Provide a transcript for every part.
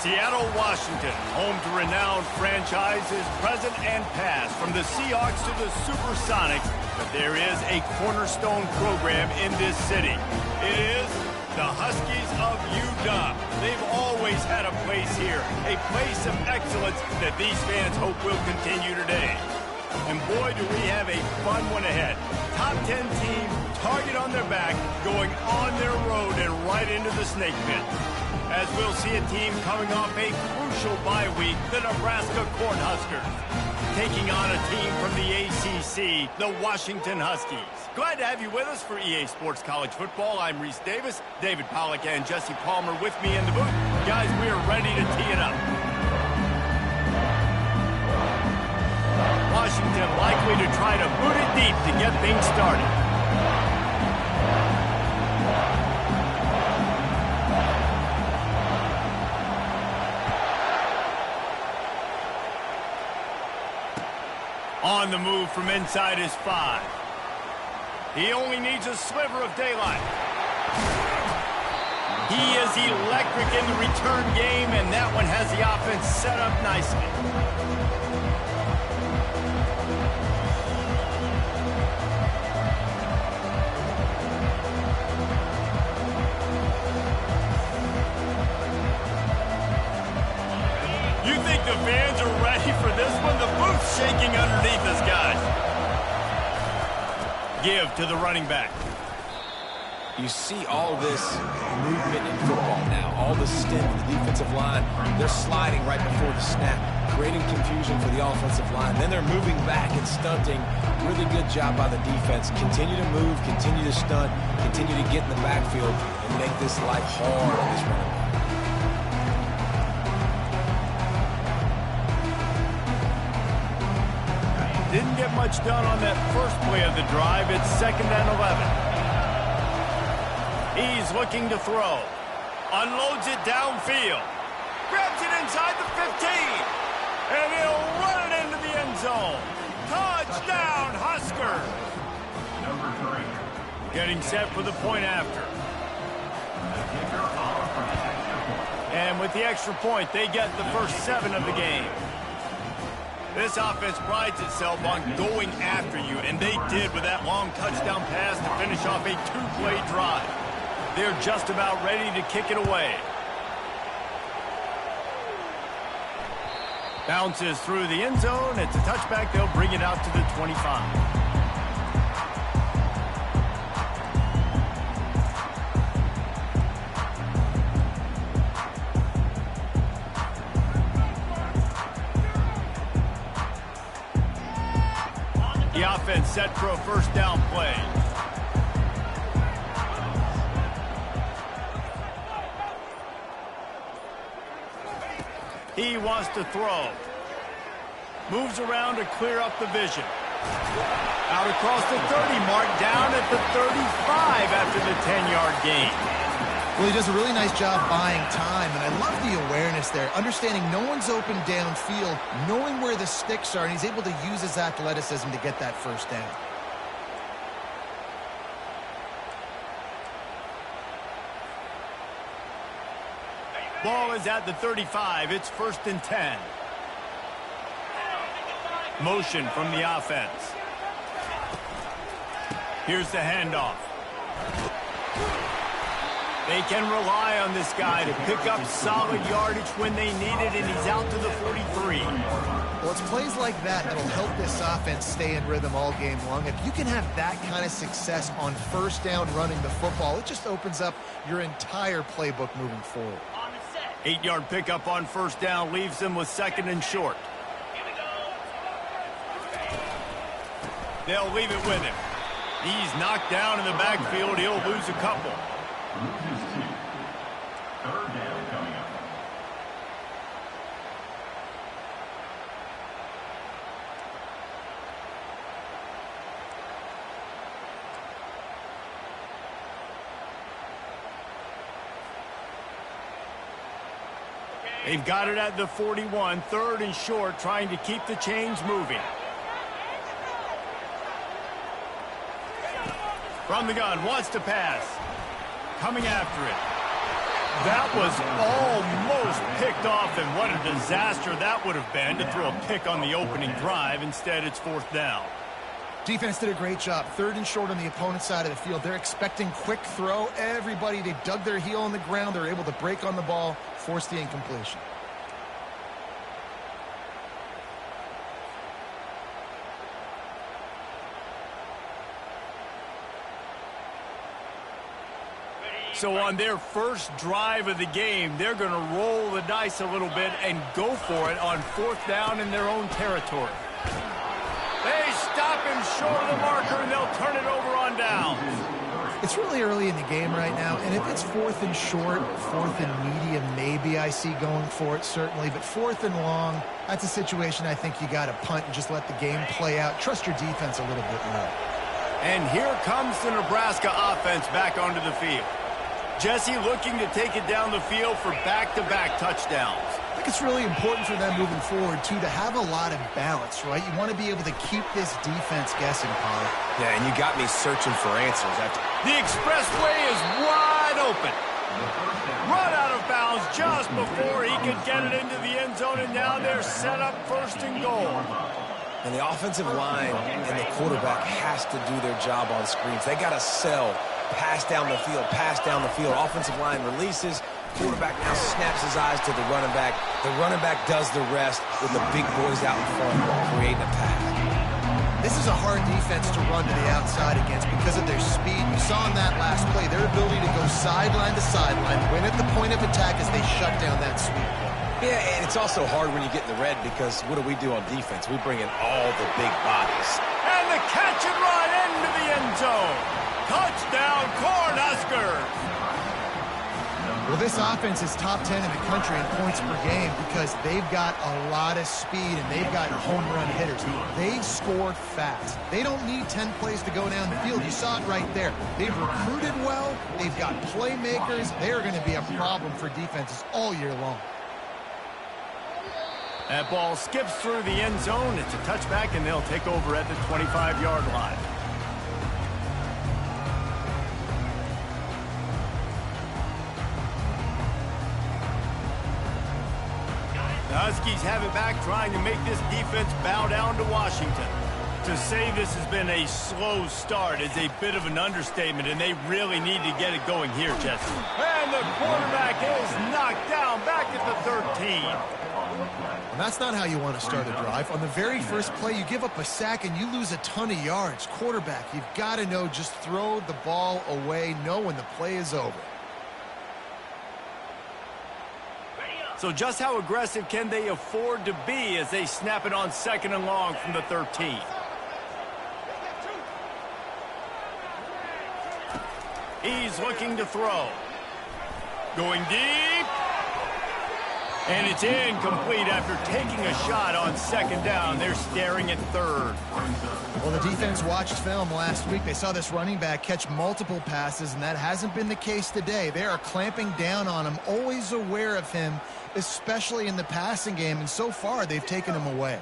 Seattle, Washington, home to renowned franchises present and past, from the Seahawks to the Supersonics, but there is a cornerstone program in this city. It is the Huskies of UW. They've always had a place here, a place of excellence that these fans hope will continue today. And boy, do we have a fun one ahead. Top 10 team, target on their back, going on their road and right into the snake pit. As we'll see a team coming off a crucial bye week, the Nebraska Cornhuskers, taking on a team from the ACC, the Washington Huskies. Glad to have you with us for EA Sports College Football. I'm Reese Davis, David Pollack and Jesse Palmer with me in the booth. Guys, we are ready to tee it up. Washington likely to try to boot it deep to get things started. On the move from inside his 5. He only needs a sliver of daylight. He is electric in the return game, and that one has the offense set up nicely. You think the fans are ready for this one? The booth's shaking underneath us, guys. Give to the running back. You see all this movement in football now. All the stem of the defensive line. They're sliding right before the snap, creating confusion for the offensive line. Then they're moving back and stunting. Really good job by the defense. Continue to move, continue to stunt, continue to get in the backfield and make this life hard on this running back. Didn't get much done on that first play of the drive. It's 2nd and 11. He's looking to throw. Unloads it downfield. Grabs it inside the 15. And he'll run it into the end zone. Touchdown, Huskers. Getting set for the point after. And with the extra point, they get the first 7 of the game. This offense prides itself on going after you, and they did with that long touchdown pass to finish off a 2-play drive. They're just about ready to kick it away. Bounces through the end zone. It's a touchback. They'll bring it out to the 25. The offense set for a first down play. He wants to throw. Moves around to clear up the vision. Out across the 30 mark, down at the 35 after the 10-yard gain. Well, he does a really nice job buying time, and I love the awareness there, understanding no one's open downfield, knowing where the sticks are, and he's able to use his athleticism to get that first down. Ball is at the 35. It's 1st and 10. Motion from the offense. Here's the handoff. They can rely on this guy to pick up solid yardage when they need it, and he's out to the 43. Well, it's plays like that that'll help this offense stay in rhythm all game long. If you can have that kind of success on first down running the football, it just opens up your entire playbook moving forward. 8-yard pickup on first down leaves them with 2nd and short. They'll leave it with him. He's knocked down in the backfield. He'll lose a couple. They've got it at the 41, 3rd and short, trying to keep the chains moving. From the gun, wants to pass. Coming after it. That was almost picked off, and what a disaster that would have been to throw a pick on the opening drive. Instead, it's 4th down. Defense did a great job. 3rd and short on the opponent's side of the field. They're expecting quick throw. Everybody, they dug their heel on the ground. They're able to break on the ball, force the incompletion. So on their first drive of the game, they're going to roll the dice a little bit and go for it on 4th down in their own territory. They stop him short of the marker, and they'll turn it over on down. It's really early in the game right now, and if it's 4th and short, 4th and medium, maybe I see going for it, certainly. But 4th and long, that's a situation I think you got to punt and just let the game play out. Trust your defense a little bit more. And here comes the Nebraska offense back onto the field. Jesse looking to take it down the field for back-to-back touchdowns. I think it's really important for them moving forward, too, to have a lot of balance, right? You want to be able to keep this defense guessing, Paul. Yeah, and you got me searching for answers. The expressway is wide open. Run out of bounds just before he could get it into the end zone, and now they're set up 1st and goal. And the offensive line and the quarterback has to do their job on screens. They got to sell. Pass down the field, pass down the field. Offensive line releases. Quarterback now snaps his eyes to the running back. The running back does the rest with the big boys out in front creating a pass. This is a hard defense to run to the outside against because of their speed. You saw in that last play their ability to go sideline to sideline, win at the point of attack as they shut down that sweep. Yeah, and it's also hard when you get in the red because what do we do on defense? We bring in all the big bodies. And the catch and run into the end zone. Touchdown, Cornhuskers! Well, this offense is top 10 in the country in points per game because they've got a lot of speed and they've got home run hitters. They score fast. They don't need 10 plays to go down the field. You saw it right there. They've recruited well. They've got playmakers. They are going to be a problem for defenses all year long. That ball skips through the end zone. It's a touchback, and they'll take over at the 25-yard line. The Huskies have it back, trying to make this defense bow down to Washington. To say this has been a slow start is a bit of an understatement, and they really need to get it going here, Jesse. And the quarterback is knocked down back at the 13. And that's not how you want to start a drive. On the very first play, you give up a sack and you lose a ton of yards. Quarterback, you've got to know, just throw the ball away, know when the play is over. So just how aggressive can they afford to be as they snap it on 2nd and long from the 13? He's looking to throw. Going deep. And it's incomplete after taking a shot on 2nd down. They're staring at 3rd. Well, the defense watched film last week. They saw this running back catch multiple passes, and that hasn't been the case today. They are clamping down on him, always aware of him, especially in the passing game, and so far they've taken him away.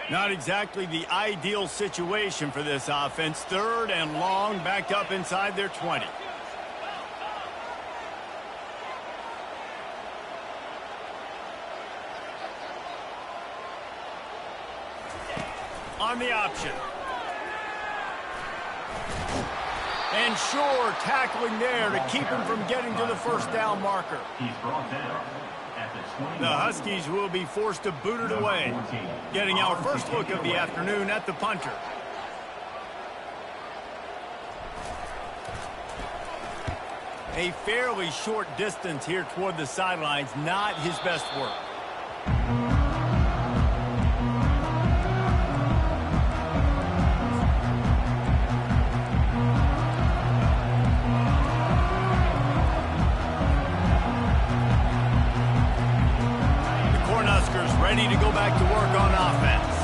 Not exactly the ideal situation for this offense. 3rd and long, backed up inside their 20. On the option. And sure, tackling there to keep him from getting to the 1st down marker. He's brought down at the 20. The Huskies will be forced to boot it away. Getting our first look of the afternoon at the punter. A fairly short distance here toward the sidelines, not his best work. Ready to go back to work on offense.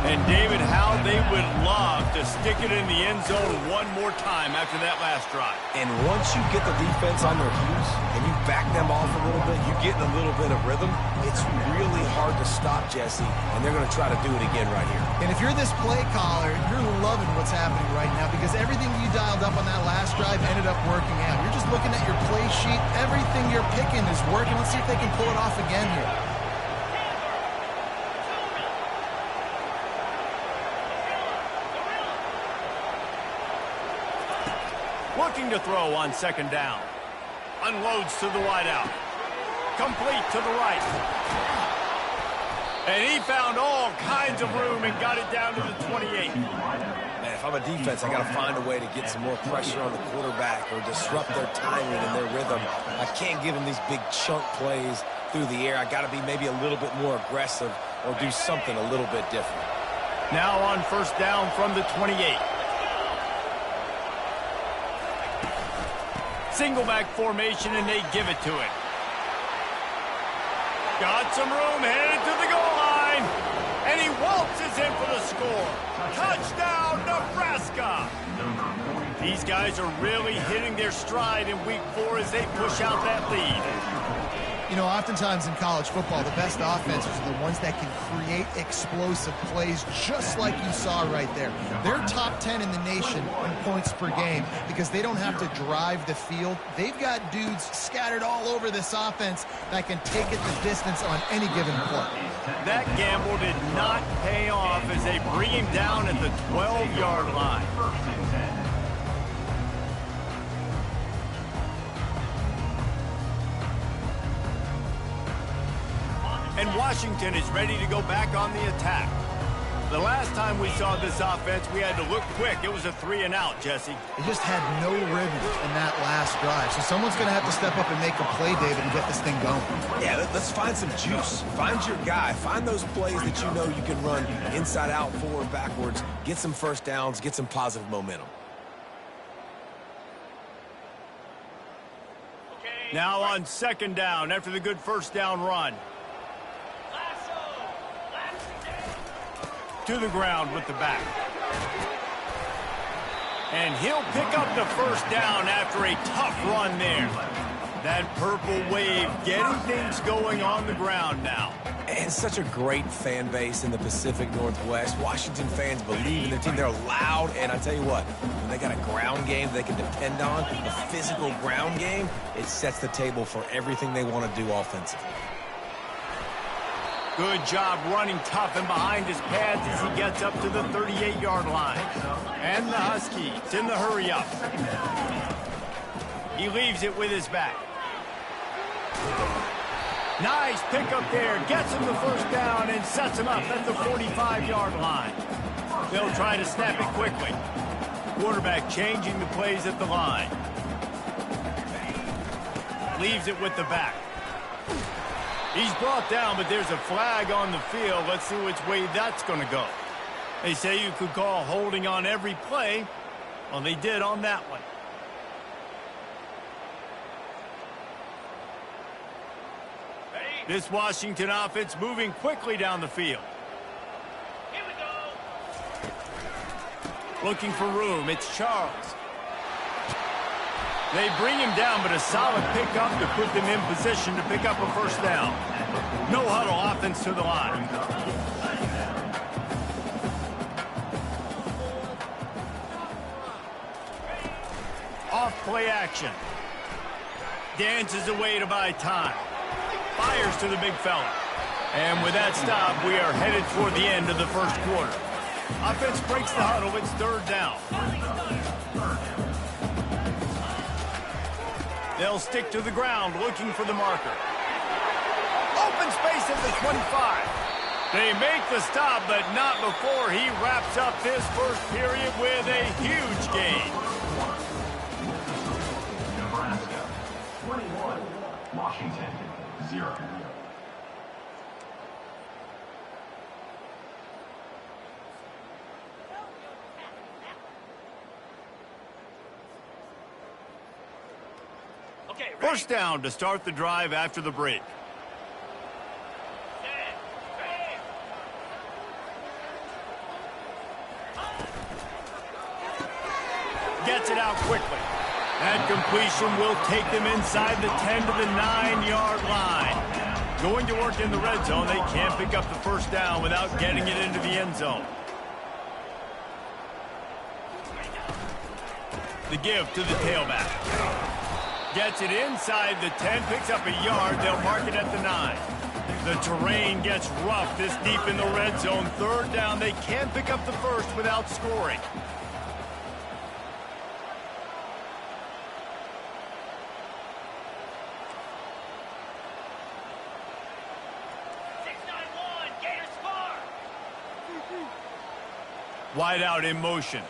And David, how how they would love to stick it in the end zone one more time after that last drive. And once you get the defense on their heels and you back them off a little bit, you get in a little bit of rhythm, it's really hard to stop, Jesse, and they're going to try to do it again right here. And if you're this play caller, you're loving what's happening right now because everything you dialed up on that last drive ended up working out. You're just looking at your play sheet. Everything you're picking is working. Let's see if they can pull it off again here. Looking to throw on second down. Unloads to the wideout. Complete to the right. And he found all kinds of room and got it down to the 28. Man, if I'm a defense, I got to find a way to get some more pressure on the quarterback or disrupt their timing and their rhythm. I can't give them these big chunk plays through the air. I got to be maybe a little bit more aggressive or do something a little bit different. Now on first down from the 28. Single back formation, and they give it to it. Got some room, headed to the goal line. And he waltzes in for the score. Touchdown, Nebraska. These guys are really hitting their stride in week 4 as they push out that lead. You know, oftentimes in college football, the best offenses are the ones that can create explosive plays just like you saw right there. They're top 10 in the nation in points per game because they don't have to drive the field. They've got dudes scattered all over this offense that can take it the distance on any given play. That gamble did not pay off as they bring him down at the 12-yard line. And Washington is ready to go back on the attack. The last time we saw this offense, we had to look quick. It was a 3-and-out, Jesse. They just had no rhythm in that last drive. So someone's going to have to step up and make a play, David, and get this thing going. Yeah, let's find some juice. Find your guy. Find those plays that you know you can run inside out, forward, backwards. Get some first downs. Get some positive momentum. Now on second down after the good first down run. To the ground with the back. And he'll pick up the first down after a tough run there. That purple wave getting things going on the ground now. And such a great fan base in the Pacific Northwest. Washington fans believe in their team. They're loud, and I tell you what, when they got a ground game they can depend on, a physical ground game, it sets the table for everything they want to do offensively. Good job running tough and behind his pads as he gets up to the 38-yard line. And the Huskies in the hurry up. He leaves it with his back. Nice pickup there. Gets him the first down and sets him up at the 45-yard line. They'll try to snap it quickly. Quarterback changing the plays at the line. Leaves it with the back. He's brought down, but there's a flag on the field. Let's see which way that's going to go. They say you could call holding on every play. Well, they did on that one. This Washington offense moving quickly down the field. Here we go. Looking for room. It's Charles. They bring him down, but a solid pickup to put them in position to pick up a first down. No huddle offense to the line. Off play action. Dances away to buy time. Fires to the big fella. And with that stop, we are headed toward the end of the first quarter. Offense breaks the huddle. It's third down. They'll stick to the ground looking for the marker. Open space at the 25. They make the stop, but not before he wraps up this first period with a huge gain. Nebraska 21, Washington 0. First down to start the drive after the break. gets it out quickly. That completion will take them inside the 10 to the 9-yard line. Going to work in the red zone, they can't pick up the first down without getting it into the end zone. The give to the tailback. Gets it inside the 10, picks up a yard. They'll mark it at the 9. The terrain gets rough this deep in the red zone. Third down, they can't pick up the first without scoring. Wide out in motion.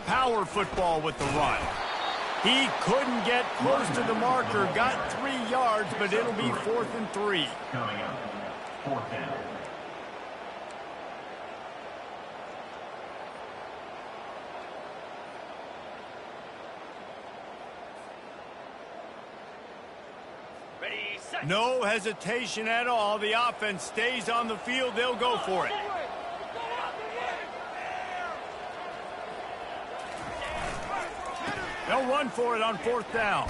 Power football with the run. He couldn't get close to the marker. Got 3 yards, but it'll be 4th and 3. Coming up, 4th down. No hesitation at all. The offense stays on the field. They'll go for it. They'll run for it on 4th down.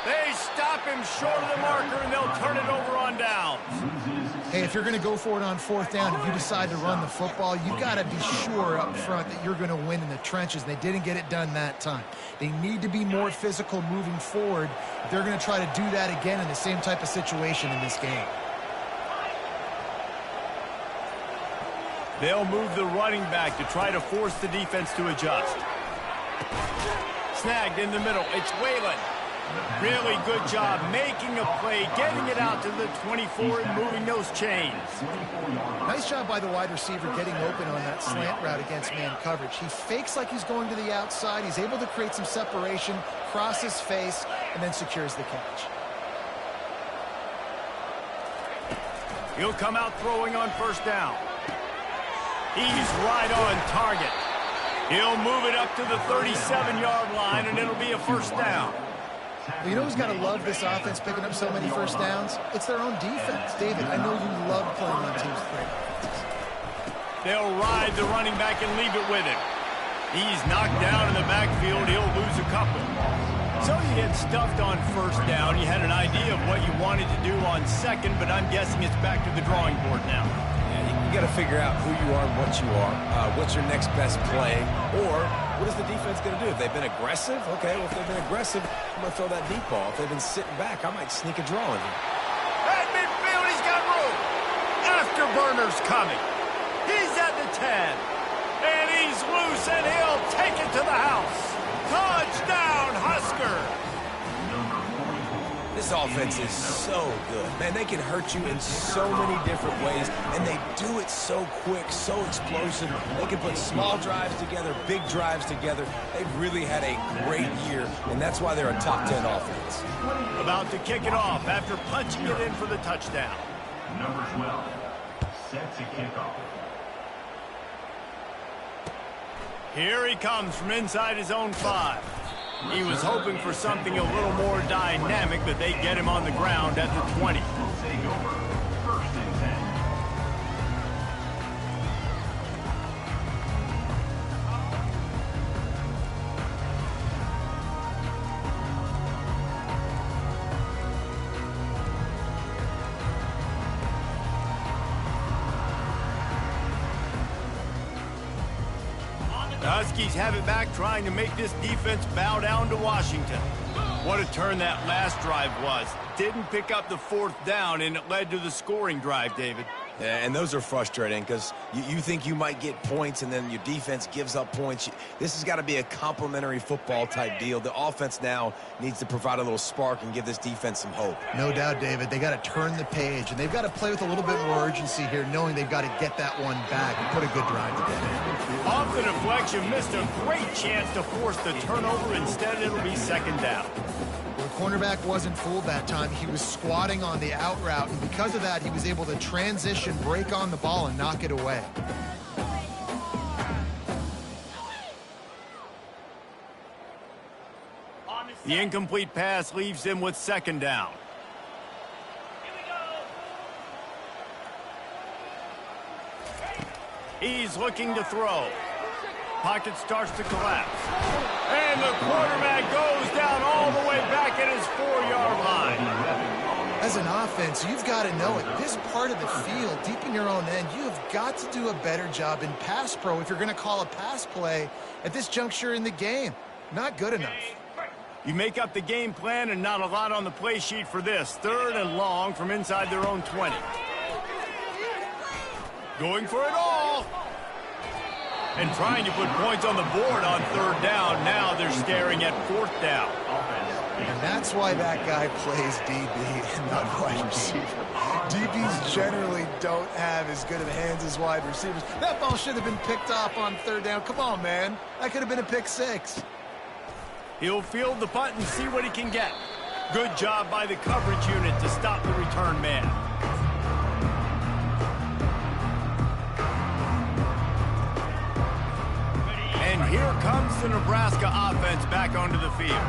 They stop him short of the marker, and they'll turn it over on downs. Hey, if you're going to go for it on 4th down, if you decide to run the football, you've got to be sure up front that you're going to win in the trenches. They didn't get it done that time. They need to be more physical moving forward if they're going to try to do that again in the same type of situation in this game. They'll move the running back to try to force the defense to adjust. Snagged in the middle. It's Whalen. Really good job making a play, getting it out to the 24 and moving those chains. Nice job by the wide receiver getting open on that slant route against man coverage. He fakes like he's going to the outside. He's able to create some separation, cross his face, and then secures the catch. He'll come out throwing on 1st down. He's right on target. He'll move it up to the 37-yard line, and it'll be a 1st down. Well, you know who's got to love this offense picking up so many 1st downs? It's their own defense. David, I know you love playing on teams with great offenses. They'll ride the running back and leave it with him. He's knocked down in the backfield. He'll lose a couple. So you get stuffed on 1st down. You had an idea of what you wanted to do on 2nd, but I'm guessing it's back to the drawing board now. You got to figure out who you are and what you are. What's your next best play? Or what is the defense going to do? If they've been aggressive, okay, well, if they've been aggressive, I'm going to throw that deep ball. If they've been sitting back, I might sneak a draw in here. At midfield, he's got room. Afterburner's coming. He's at the 10. And he's loose, and he'll take it to the house. Touchdown, Husker. This offense is so good. Man, they can hurt you in so many different ways, and they do it so quick, so explosive. They can put small drives together, big drives together. They've really had a great year, and that's why they're a top 10 offense. About to kick it off after punching it in for the touchdown. Number 12, set to kick off. Here he comes from inside his own 5. He was hoping for something a little more dynamic, but they get him on the ground at the 20. Take over. 1st and 10. The Huskies have it back, trying to make this defense bow down to Washington. What a turn that last drive was. Didn't pick up the 4th down, and it led to the scoring drive, David. Yeah, and those are frustrating because you think you might get points and then your defense gives up points. This has got to be a complementary football type deal. The offense now needs to provide a little spark and give this defense some hope. No doubt, David. They got to turn the page, and they've got to play with a little bit more urgency here, knowing they've got to get that one back and put a good drive together. Off the deflection, missed a great chance to force the turnover. Instead, it'll be 2nd down. The cornerback wasn't fooled that time. He was squatting on the out route, and because of that, he was able to transition, break on the ball, and knock it away. The incomplete pass leaves him with 2nd down. He's looking to throw. Pocket starts to collapse. And the quarterback goes down all the way back at his 4-yard line. As an offense, you've got to know it. This part of the field, deep in your own end, you have got to do a better job in pass pro if you're going to call a pass play at this juncture in the game. Not good enough. You make up the game plan and not a lot on the play sheet for this. 3rd and long from inside their own 20. Going for it all. And trying to put points on the board on 3rd down. Now they're staring at 4th down. And that's why that guy plays DB and not wide receiver. DBs generally don't have as good of hands as wide receivers. That ball should have been picked off on 3rd down. Come on, man. That could have been a pick 6. He'll field the punt and see what he can get. Good job by the coverage unit to stop the return man. And here comes the Nebraska offense back onto the field.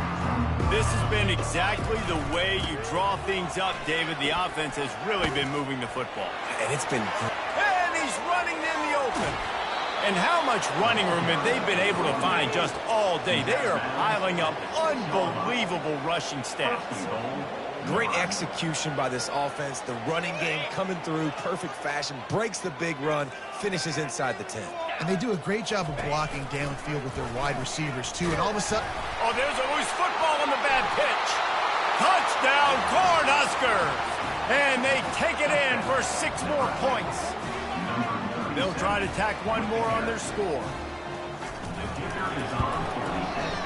This has been exactly the way you draw things up, David. The offense has really been moving the football. And it's been great. And he's running in the open. And how much running room have they been able to find just all day? They are piling up unbelievable rushing stats. Great execution by this offense. The running game coming through, perfect fashion, breaks the big run, finishes inside the 10. And they do a great job of blocking downfield with their wide receivers, too. And all of a sudden... Oh, there's a loose football on the bad pitch. Touchdown, Cornhuskers! And they take it in for 6 more points. They'll try to tack one more on their score.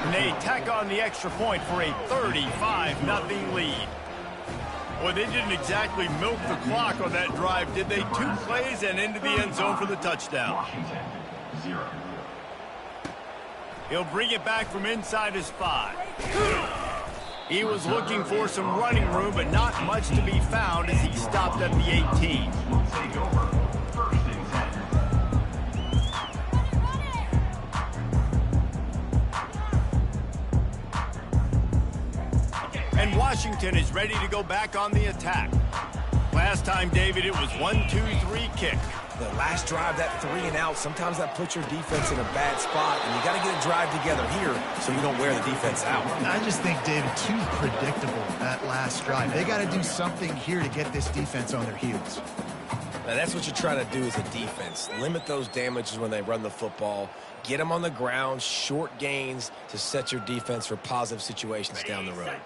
And they tack on the extra point for a 35-0 lead. Well, they didn't exactly milk the clock on that drive, did they? 2 plays and into the end zone for the touchdown. Washington, 0. He'll bring it back from inside his 5. He was looking for some running room, but not much to be found as he stopped at the 18. Will take over. 1st and 10. And Washington is ready to go back on the attack. Last time, David, it was 1-2-3 kick. The last drive, that 3 and out, sometimes that puts your defense in a bad spot, and you got to get a drive together here so you don't wear the defense out. I just think, David, too predictable, that last drive. They got to do something here to get this defense on their heels. Now, that's what you're trying to do as a defense. Limit those damages when they run the football. Get them on the ground, short gains to set your defense for positive situations down the road.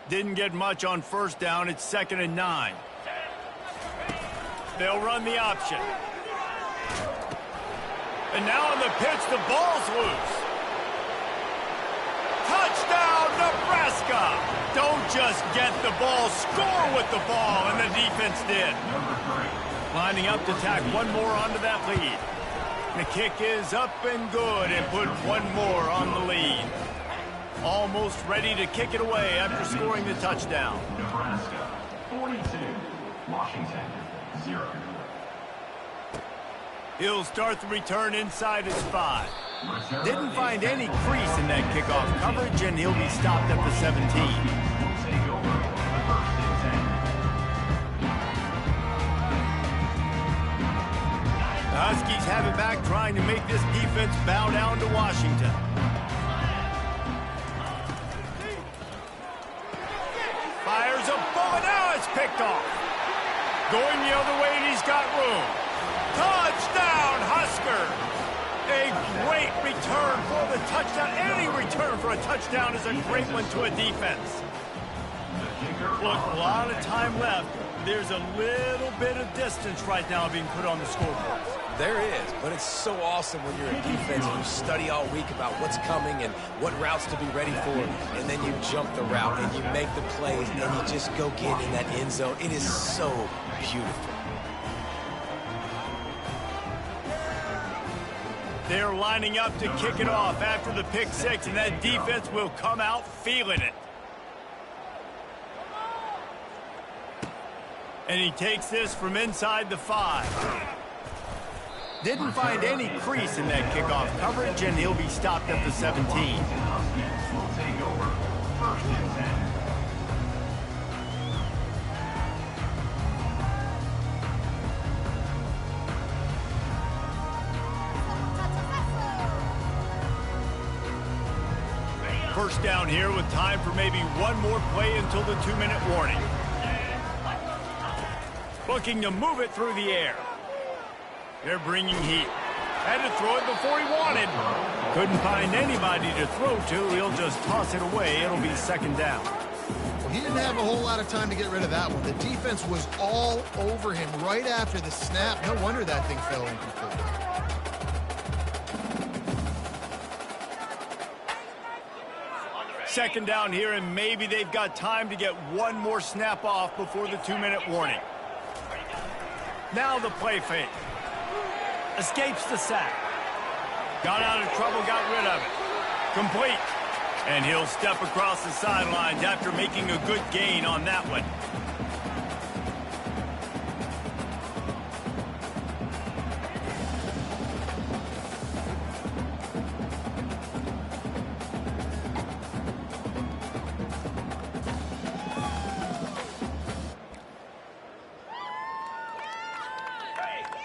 Didn't get much on 1st down. It's 2nd and 9. They'll run the option. And now on the pitch, the ball's loose. Touchdown, Nebraska! Don't just get the ball, score with the ball, and the defense did. Lining up to tack one more onto that lead. The kick is up and good and put one more on the lead. Almost ready to kick it away after scoring the touchdown. Nebraska, 42. Washington, 0. He'll start the return inside his 5. Didn't find any crease in that kickoff coverage, and he'll be stopped at the 17. Will take over. 1st and 10. The Huskies have it back, trying to make this defense bow down to Washington. Fires a bullet. Now it's picked off. Going the other way, and he's got room. Touchdown, Husker! A great return for the touchdown. Any return for a touchdown is a great one to a defense. Look, a lot of time left. There's a little bit of distance right now being put on the scoreboard. There is, but it's so awesome when you're a defense and you study all week about what's coming and what routes to be ready for, and then you jump the route and you make the plays and you just go get in that end zone. It is so beautiful. They're lining up to kick it off after the pick 6, and that defense will come out feeling it. And he takes this from inside the 5. Didn't find any crease in that kickoff coverage, and he'll be stopped at the 17. Huskies will take over. 1st and 10. First down here with time for maybe one more play until the 2-minute warning. Looking to move it through the air. They're bringing heat. Had to throw it before he wanted. Couldn't find anybody to throw to. He'll just toss it away. It'll be second down. Well, he didn't have a whole lot of time to get rid of that one. The defense was all over him right after the snap. No wonder that thing fell incomplete. Second down here, and maybe they've got time to get one more snap off before the 2-minute warning. Now the play fake. Escapes the sack. Got out of trouble, got rid of it. Complete. And he'll step across the sidelines after making a good gain on that one.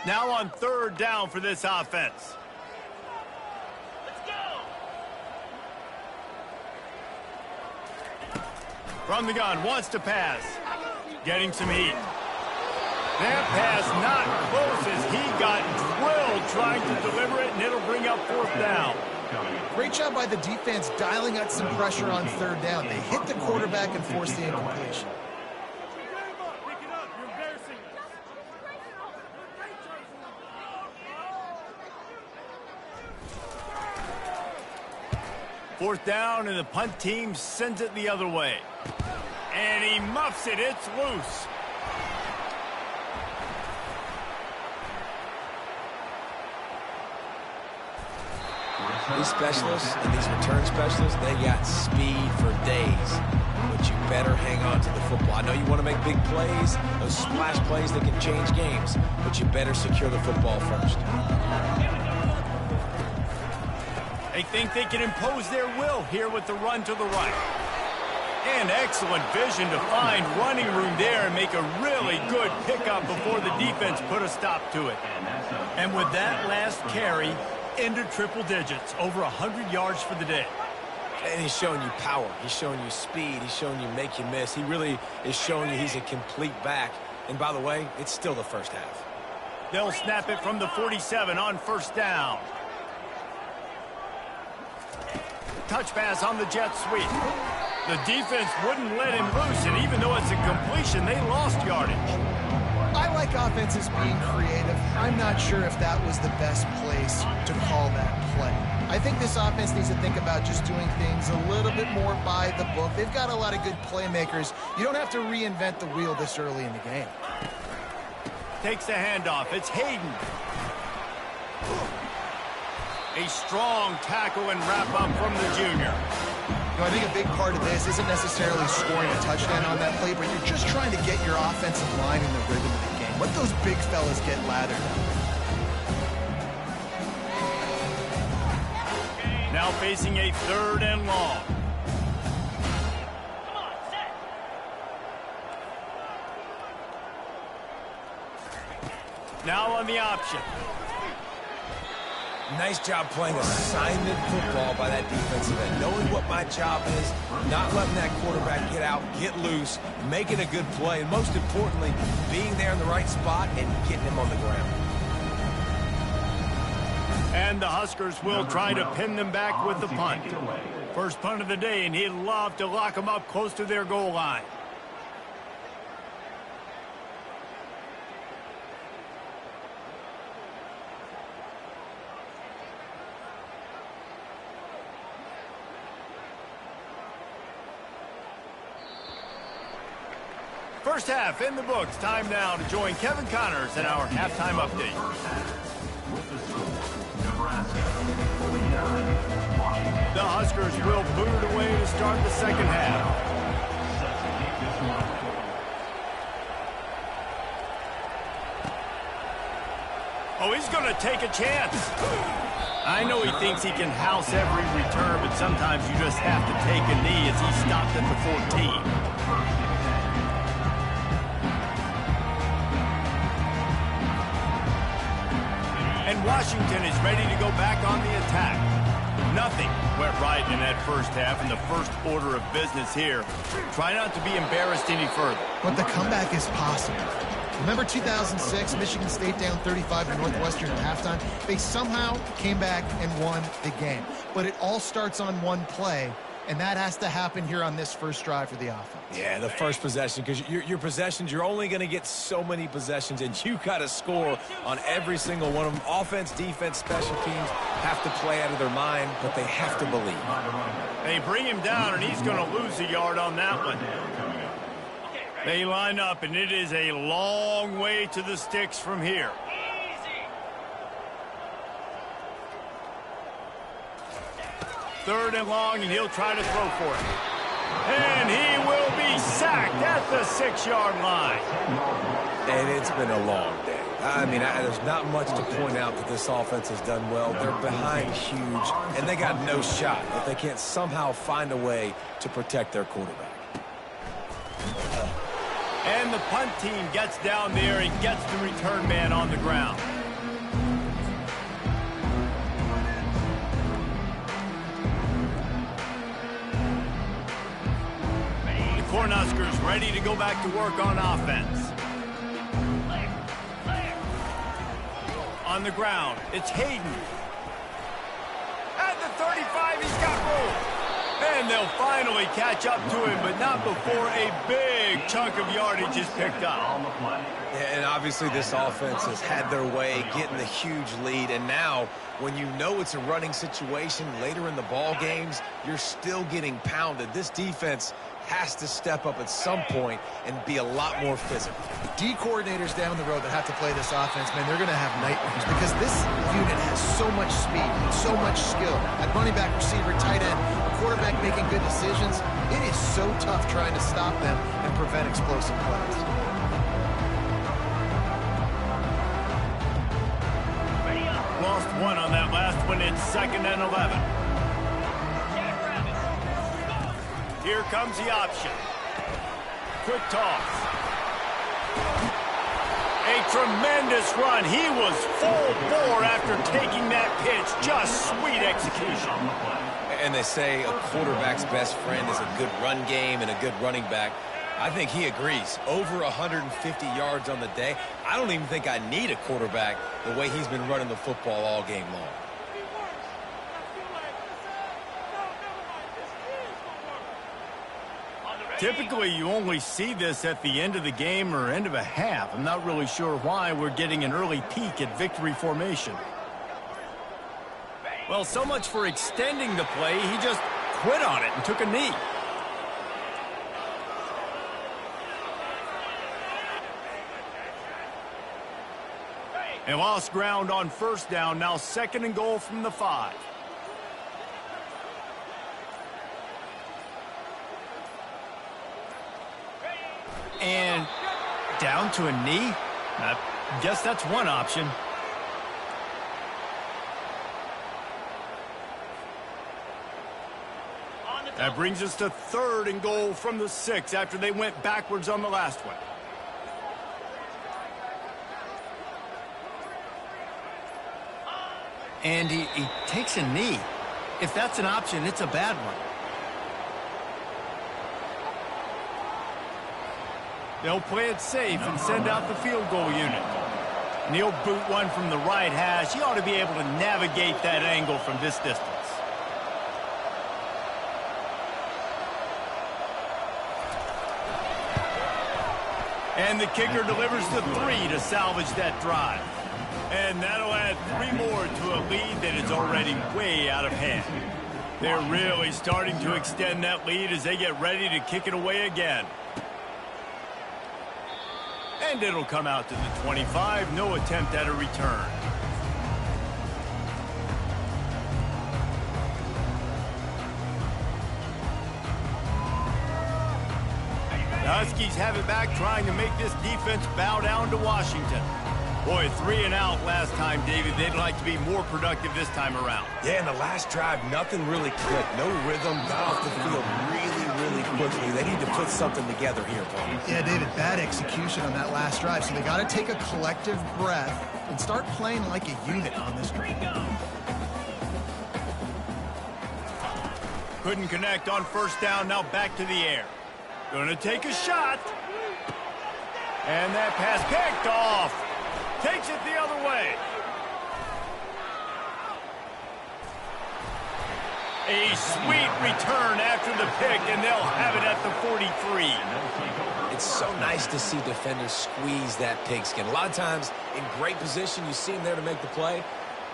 Now on third down for this offense. Let's go. From the gun, wants to pass. Getting some heat. That pass not close as he got drilled trying to deliver it, and it'll bring up fourth down. Great job by the defense dialing up some pressure on third down. They hit the quarterback and forced the incompletion. Fourth down, and the punt team sends it the other way. And he muffs it. It's loose. These specialists and these return specialists, they got speed for days. But you better hang on to the football. I know you want to make big plays, those splash plays that can change games, but you better secure the football first. They think they can impose their will here with the run to the right. And excellent vision to find running room there and make a really good pickup before the defense put a stop to it. And with that last carry, into triple digits, over 100 yards for the day. And he's showing you power. He's showing you speed. He's showing you make you miss. He really is showing you he's a complete back. And by the way, it's still the first half. They'll snap it from the 47 on first down. Touch pass on the jet sweep. The defense wouldn't let him loose, and even though it's a completion, they lost yardage. I like offenses being creative. I'm not sure if that was the best place to call that play. I think this offense needs to think about just doing things a little bit more by the book. They've got a lot of good playmakers. You don't have to reinvent the wheel this early in the game. Takes the handoff. It's Hayden. A strong tackle and wrap-up from the junior. You know, I think a big part of this isn't necessarily scoring a touchdown on that play, but you're just trying to get your offensive line in the rhythm of the game. Let those big fellas get lathered up. Now facing a third and long. Now on the option. Nice job playing assignment football by that defensive end. Knowing what my job is, not letting that quarterback get out, get loose, making a good play, and most importantly, being there in the right spot and getting him on the ground. And the Huskers will try to pin them back with the punt. First punt of the day, and he'd love to lock them up close to their goal line. First half in the books. Time now to join Kevin Connors in our halftime update. The Huskers will boot it away to start the second half. Oh, he's going to take a chance. I know he thinks he can house every return, but sometimes you just have to take a knee as he stopped at the 14. And Washington is ready to go back on the attack. Nothing went right in that first half, and the first order of business here. Try not to be embarrassed any further. But the comeback is possible. Remember 2006, Michigan State down 35 to Northwestern at halftime? They somehow came back and won the game. But it all starts on one play, and that has to happen here on this first drive for the offense. Yeah, the first possession, because your possessions, you're only going to get so many possessions, and you got to score on every single one of them. Offense, defense, special teams have to play out of their mind, but they have to believe. They bring him down, and he's going to lose a yard on that one. They line up, and it is a long way to the sticks from here. Third and long, and he'll try to throw for it. And he will be sacked at the 6-yard line. And it's been a long day. I mean, there's not much to point out that this offense has done well. They're behind huge, and they got no shot if they can't somehow find a way to protect their quarterback. And the punt team gets down there and gets the return man on the ground. The Cornhuskers ready to go back to work on offense. On the ground, it's Hayden. At the 35, he's got room. And they'll finally catch up to him, but not before a big chunk of yardage is picked up. And obviously this offense has had their way getting the huge lead, and now when you know it's a running situation later in the ball games, you're still getting pounded. This defense has to step up at some point and be a lot more physical. D coordinators down the road that have to play this offense, man, they're going to have nightmares because this unit has so much speed and so much skill. At running back, receiver, tight end, a quarterback making good decisions, it is so tough trying to stop them and prevent explosive plays. Lost one on that last one. It's 2nd and 11. Here comes the option. Quick toss. A tremendous run. He was full bore after taking that pitch. Just sweet execution. And they say a quarterback's best friend is a good run game and a good running back. I think he agrees. Over 150 yards on the day. I don't even think I need a quarterback the way he's been running the football all game long. Typically, you only see this at the end of the game or end of a half. I'm not really sure why we're getting an early peek at victory formation. Well, so much for extending the play. He just quit on it and took a knee. They lost ground on first down. Now 2nd and goal from the 5. And down to a knee. I guess that's one option. That brings us to 3rd and goal from the 6 after they went backwards on the last one. And he takes a knee. If that's an option, it's a bad one. They'll play it safe and send out the field goal unit. And he'll boot one from the right hash. He ought to be able to navigate that angle from this distance. And the kicker delivers the 3 to salvage that drive. And that'll add 3 more to a lead that is already way out of hand. They're really starting to extend that lead as they get ready to kick it away again. And it'll come out to the 25. No attempt at a return. The Huskies have it back, trying to make this defense bow down to Washington. Boy, 3 and out last time, David. They'd like to be more productive this time around. Yeah, in the last drive, nothing really clicked. No rhythm, got off the field really quickly. They need to put something together here, Paul. Yeah, David, bad execution on that last drive. So they got to take a collective breath and start playing like a unit on this drive. Couldn't connect on first down. Now back to the air. Gonna take a shot. And that pass picked off. Takes it the other way. A sweet return after the pick, and they'll have it at the 43. It's so nice to see defenders squeeze that pigskin. A lot of times in great position, you see them there to make the play,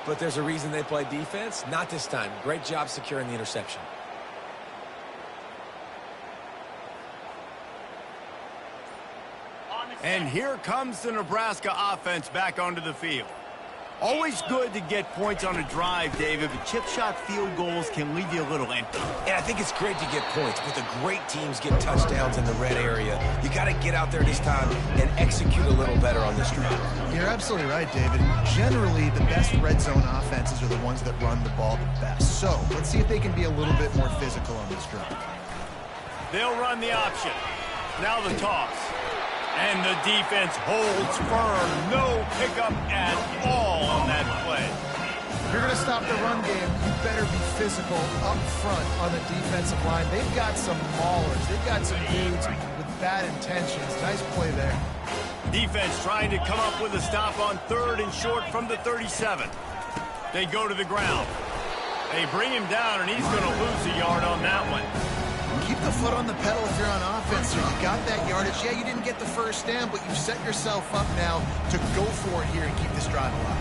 but there's a reason they play defense. Not this time. Great job securing the interception. And here comes the Nebraska offense back onto the field. Always good to get points on a drive, David, but chip shot field goals can leave you a little empty. And I think it's great to get points, but the great teams get touchdowns in the red area. You got to get out there this time and execute a little better on this drive. You're absolutely right, David. Generally, the best red zone offenses are the ones that run the ball the best. So let's see if they can be a little bit more physical on this drive. They'll run the option. Now the toss. And the defense holds firm. No pickup at all on that play. If you're going to stop the run game, you better be physical up front on the defensive line. They've got some maulers. They've got some dudes with bad intentions. Nice play there. Defense trying to come up with a stop on 3rd and short from the 37. They go to the ground. They bring him down, and he's going to lose a yard on that one. Keep the foot on the pedal if you're on offense, or you got that yardage. Yeah, you didn't get the first down, but you've set yourself up now to go for it here and keep this drive alive.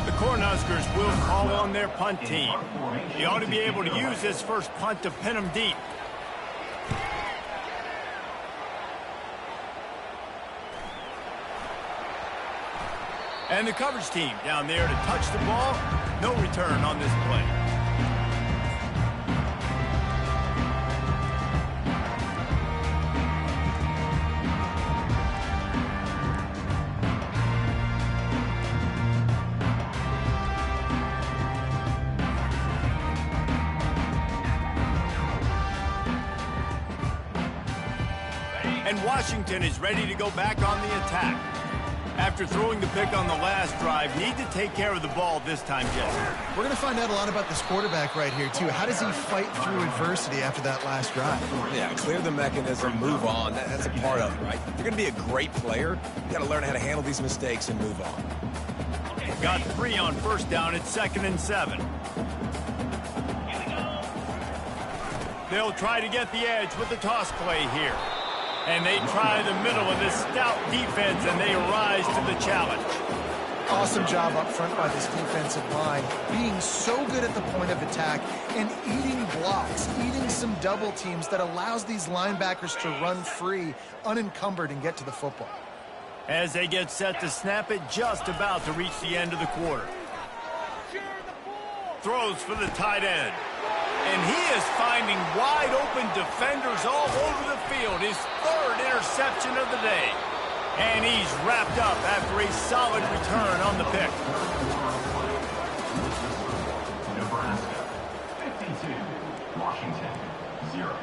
The Cornhuskers will call on their punt team. They ought to be able to use this first punt to pin them deep. And the coverage team down there to touch the ball. No return on this play. And Washington is ready to go back on the attack. After throwing the pick on the last drive, need to take care of the ball this time, Jesse. We're going to find out a lot about this quarterback right here, too. How does he fight through adversity after that last drive? Yeah, clear the mechanism, move on. That's a part of it, right? If you're going to be a great player, you got to learn how to handle these mistakes and move on. Got 3 on first down at 2nd and 7. They'll try to get the edge with the toss play here. And they try the middle of this stout defense, and they rise to the challenge. Awesome job up front by this defensive line, being so good at the point of attack and eating blocks, eating some double teams that allows these linebackers to run free, unencumbered, and get to the football. As they get set to snap it, just about to reach the end of the quarter. Throws for the tight end. And he is finding wide-open defenders all over the field. His 3rd interception of the day. And he's wrapped up after a solid return on the pick. Nebraska 52, Washington 0.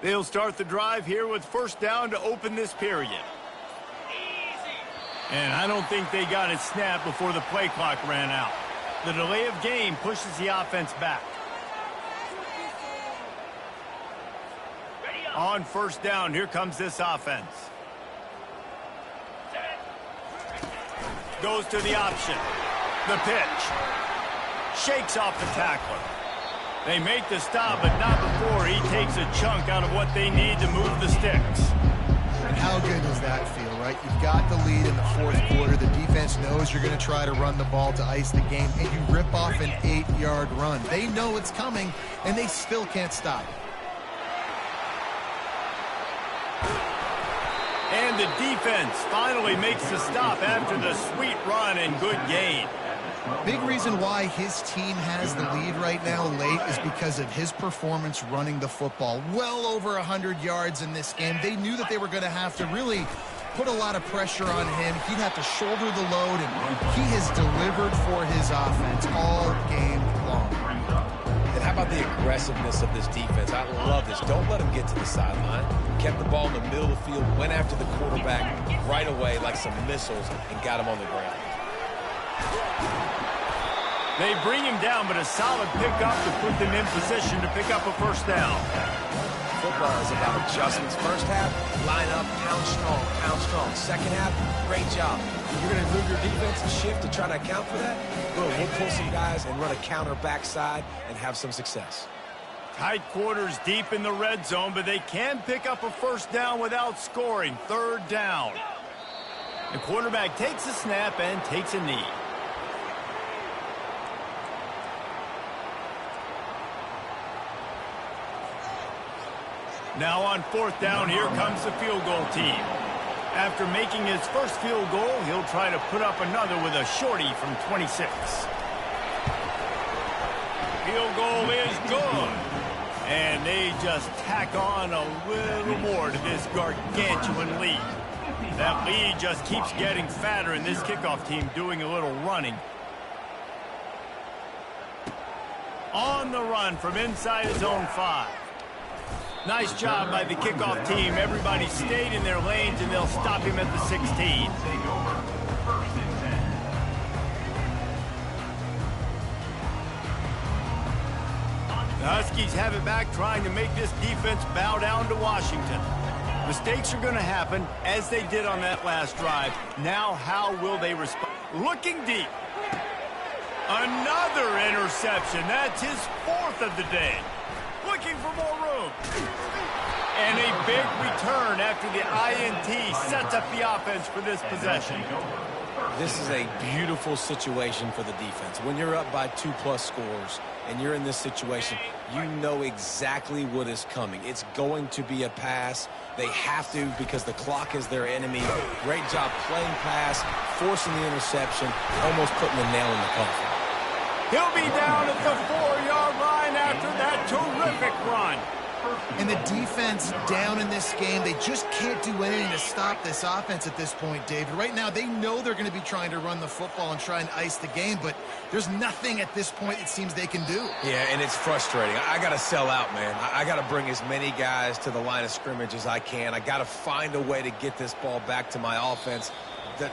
They'll start the drive here with first down to open this period. And I don't think they got it snapped before the play clock ran out. The delay of game pushes the offense back. On first down, here comes this offense. Goes to the option. The pitch. Shakes off the tackler. They make the stop, but not before he takes a chunk out of what they need to move the sticks. And how good does that feel, right? You've got the lead in the 4th quarter. The defense knows you're going to try to run the ball to ice the game, and you rip off an 8-yard run. They know it's coming, and they still can't stop it. And the defense finally makes the stop after the sweet run and good gain. Big reason why his team has the lead right now late is because of his performance running the football. Well over 100 yards in this game. They knew that they were going to have to really put a lot of pressure on him. He'd have to shoulder the load, and he has delivered for his offense all game long. the aggressiveness of this defense. I love this. Don't let them get to the sideline. Kept the ball in the middle of the field, went after the quarterback right away like some missiles, and got him on the ground. They bring him down, but a solid pickup to put them in position to pick up a first down. Football is about adjustments. First half, line up, pound strong, pound strong. Second half, great job. You're going to move your defense and shift to try to account for that? Good. We'll pull some guys and run a counter backside and have some success. Tight quarters deep in the red zone, but they can pick up a first down without scoring. Third down. The quarterback takes a snap and takes a knee. Now on fourth down, here comes the field goal team. After making his first field goal, he'll try to put up another with a shorty from 26. Field goal is good. And they just tack on a little more to this gargantuan lead. That lead just keeps getting fatter, and this kickoff team doing a little running. On the run from inside his own 5. Nice job by the kickoff team. Everybody stayed in their lanes, and they'll stop him at the 16. The Huskies have it back, trying to make this defense bow down to Washington. Mistakes are going to happen, as they did on that last drive. Now, how will they respond? Looking deep. Another interception. That's his 4th of the day. Looking for more room. And a big return after the INT sets up the offense for this possession. This is a beautiful situation for the defense. When you're up by 2+ scores and you're in this situation, you know exactly what is coming. It's going to be a pass. They have to, because the clock is their enemy. Great job playing pass, forcing the interception, almost putting the nail in the coffin. He'll be down at the 4-yard line after that terrific run. And the defense down in this game, they just can't do anything to stop this offense at this point, David. Right now, they know they're going to be trying to run the football and try and ice the game, but there's nothing at this point it seems they can do. Yeah, and it's frustrating. I got to sell out, man. I got to bring as many guys to the line of scrimmage as I can. I got to find a way to get this ball back to my offense.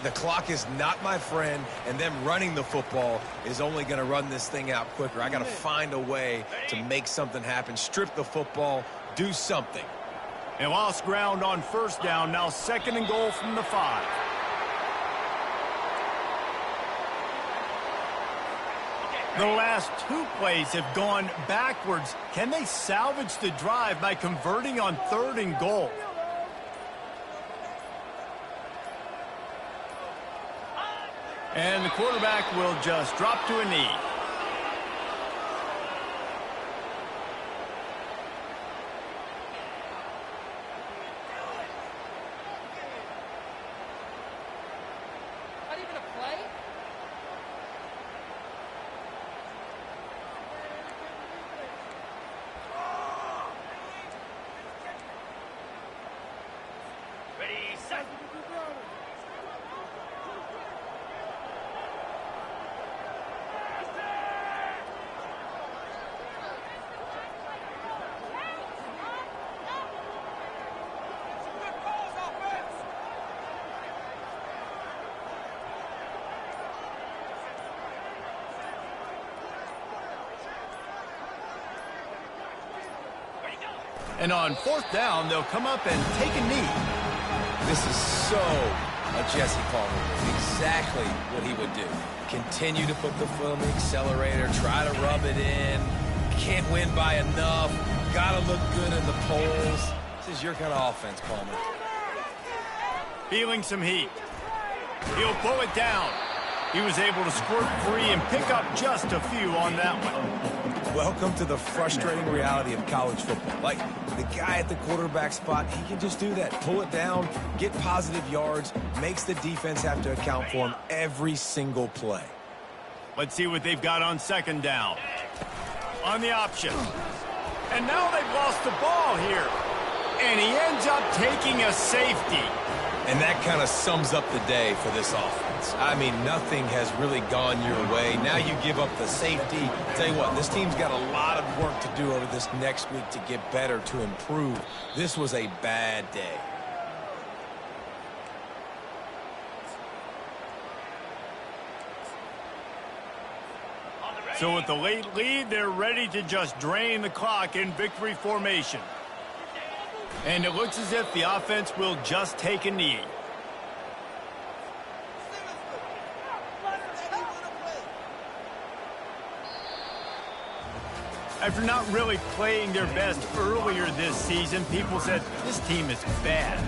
The clock is not my friend, and them running the football is only going to run this thing out quicker. I got to find a way to make something happen, strip the football, do something. And lost ground on first down, now 2nd and goal from the 5. The last 2 plays have gone backwards. Can they salvage the drive by converting on 3rd and goal? And the quarterback will just drop to a knee. Not even a play? Ready, set. And on 4th down, they'll come up and take a knee. This is so a Jesse Palmer move. Exactly what he would do. Continue to put the foot on the accelerator, try to rub it in. Can't win by enough. Gotta look good in the polls. This is your kind of offense, Palmer. Feeling some heat. He'll pull it down. He was able to squirt free and pick up just a few on that one. Welcome to the frustrating reality of college football. Like, the guy at the quarterback spot, he can just do that. Pull it down, get positive yards, makes the defense have to account for him every single play. Let's see what they've got on 2nd down. On the option. And now they've lost the ball here. And he ends up taking a safety. And that kind of sums up the day for this offense. I mean, nothing has really gone your way. Now you give up the safety. Tell you what, this team's got a lot of work to do over this next week to get better, to improve. This was a bad day. So with the late lead, they're ready to just drain the clock in victory formation. And it looks as if the offense will just take a knee. After not really playing their best earlier this season, people said this team is bad.